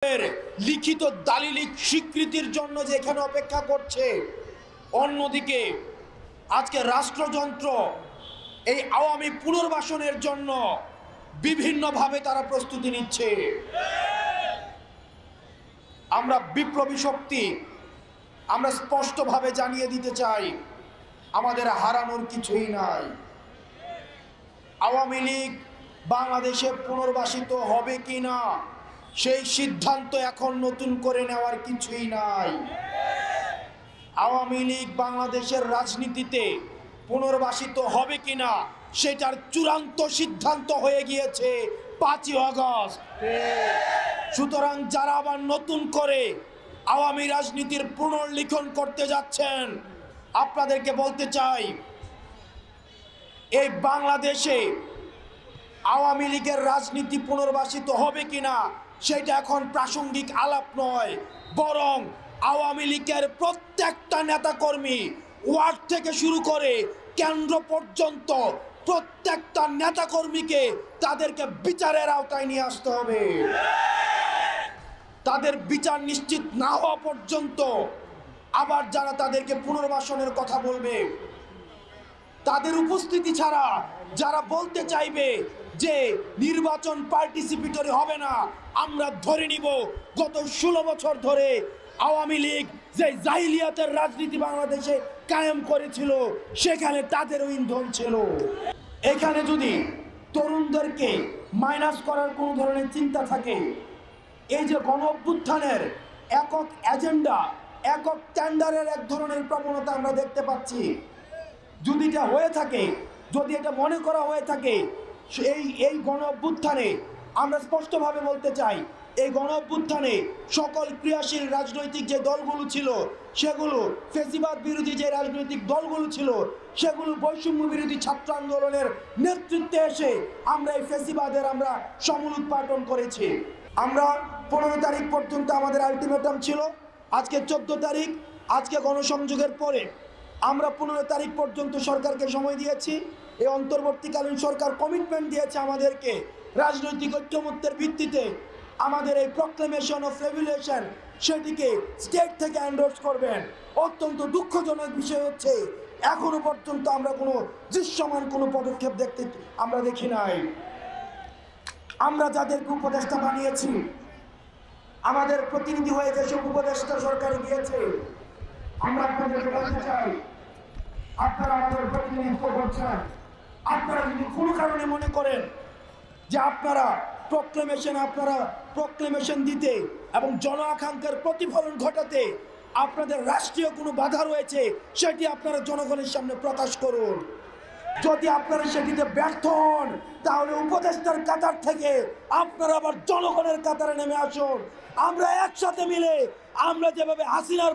লিখিত দালিলিক স্বীকৃতির জন্য যে এখানে অপেক্ষা করছে, অন্যদিকে আজকে রাষ্ট্রযন্ত্র এই আওয়ামী পুনর্বাসনের জন্য বিভিন্নভাবে তারা প্রস্তুতি নিচ্ছে। আমরা বিপ্লবী শক্তি, আমরা স্পষ্টভাবে জানিয়ে দিতে চাই, আমাদের হারানোর কিছুই নাই। আওয়ামী লীগ বাংলাদেশে পুনর্বাসিত হবে কিনা সেই সিদ্ধান্ত এখন নতুন করে নেওয়ার কিছুই নাই। আওয়ামী লীগ বাংলাদেশের রাজনীতিতে পুনর্বাসিত হবে কিনা সেটার চূড়ান্ত সিদ্ধান্ত হয়ে গিয়েছে 5ই আগস্ট। সুতরাং যারা আবার নতুন করে আওয়ামী রাজনীতির পুনর্লিখন করতে যাচ্ছেন, আপনাদেরকে বলতে চাই, এই বাংলাদেশে আওয়ামী লীগের রাজনীতি পুনর্বাসিত হবে কিনা সেটা এখন প্রাসঙ্গিক আলাপ নয়, বরং আওয়ামী লীগের প্রত্যেকটা নেতাকর্মী, ওয়ার্ড থেকে শুরু করে কেন্দ্র পর্যন্ত প্রত্যেকটা নেতাকর্মীকে তাদেরকে বিচারের আওতায় নিয়ে আসতে হবে। তাদের বিচার নিশ্চিত না হওয়া পর্যন্ত আবার যারা তাদেরকে পুনর্বাসনের কথা বলবে, তাদের উপস্থিতি ছাড়া যারা বলতে চাইবে যে নির্বাচন পার্টিসিপেটরি হবে না, আমরা ধরে নিব গত 16 বছর ধরে আওয়ামী লীগ যে জাহিলিয়াতের রাজনীতি বাংলাদেশে কায়েম করেছিল সেখানে তাদেরও ইন্ধন ছিল। এখানে যদি তরুণদেরকে মাইনাস করার কোনো ধরনের চিন্তা থাকে, এই যে গণ অভ্যুত্থানের একক এজেন্ডা, একক টেন্ডারের এক ধরনের প্রবণতা আমরা দেখতে পাচ্ছি, যদি এটা হয়ে থাকে, যদি এটা মনে করা হয়ে থাকে, এই গণ অভ্যুত্থানে আমরা স্পষ্টভাবে বলতে চাই, এই গণ অভ্যুত্থানে সকল ক্রিয়াশীল রাজনৈতিক যে দলগুলো ছিল সেগুলো, ফেসিবাদ বিরোধী যে রাজনৈতিক দলগুলো ছিল সেগুলো বৈষম্য বিরোধী ছাত্র আন্দোলনের নেতৃত্বে এসে আমরা এই ফেসিবাদের আমরা সমূল উৎপাদন করেছি। আমরা 15 তারিখ পর্যন্ত আমাদের আলটিমেটাম ছিল, আজকে 14 তারিখ, আজকে গণসংযোগের পরে আমরা 15 তারিখ পর্যন্ত সরকারকে সময় দিয়েছি। এই অন্তর্বর্তীকালীন সরকার কমিটমেন্ট দিয়েছে আমাদেরকে রাজনৈতিক ঐক্যমত্যের ভিত্তিতে আমাদের এই প্রক্লেমেশন অফ রেগুলেশন সেটিকে স্টেট থেকে এন্ডোর্স করবেন। অত্যন্ত দুঃখজনক বিষয় হচ্ছে এখনো পর্যন্ত আমরা কোনো দৃশ্যমান কোনো পদক্ষেপ আমরা দেখি নাই। আমরা যাদেরকে উপদেষ্টা বানিয়েছি, আমাদের প্রতিনিধি হয়ে যেসব উপদেষ্টা সরকারে গিয়েছে, আমরা আপনাদেরকে বলতে চাই, আপনারা আমাদের প্রতিনিধিত্ব করছেন। আপনারা যদি কোনো কারণে মনে করেন যে আপনারা প্রক্লেমেশন দিতে এবং জন আকাঙ্ক্ষার প্রতিফলন ঘটাতে আপনাদের রাষ্ট্রীয় কোনো বাধা রয়েছে, সেটি আপনারা জনগণের সামনে প্রকাশ করুন। যদি আপনারা সেটিতে ব্যর্থ হন, তাহলে উপদেষ্টার কাতার থেকে আপনারা আবার জনগণের কাতারে নেমে আসুন। আমরা একসাথে মিলে, আমরা যেভাবে হাসিনার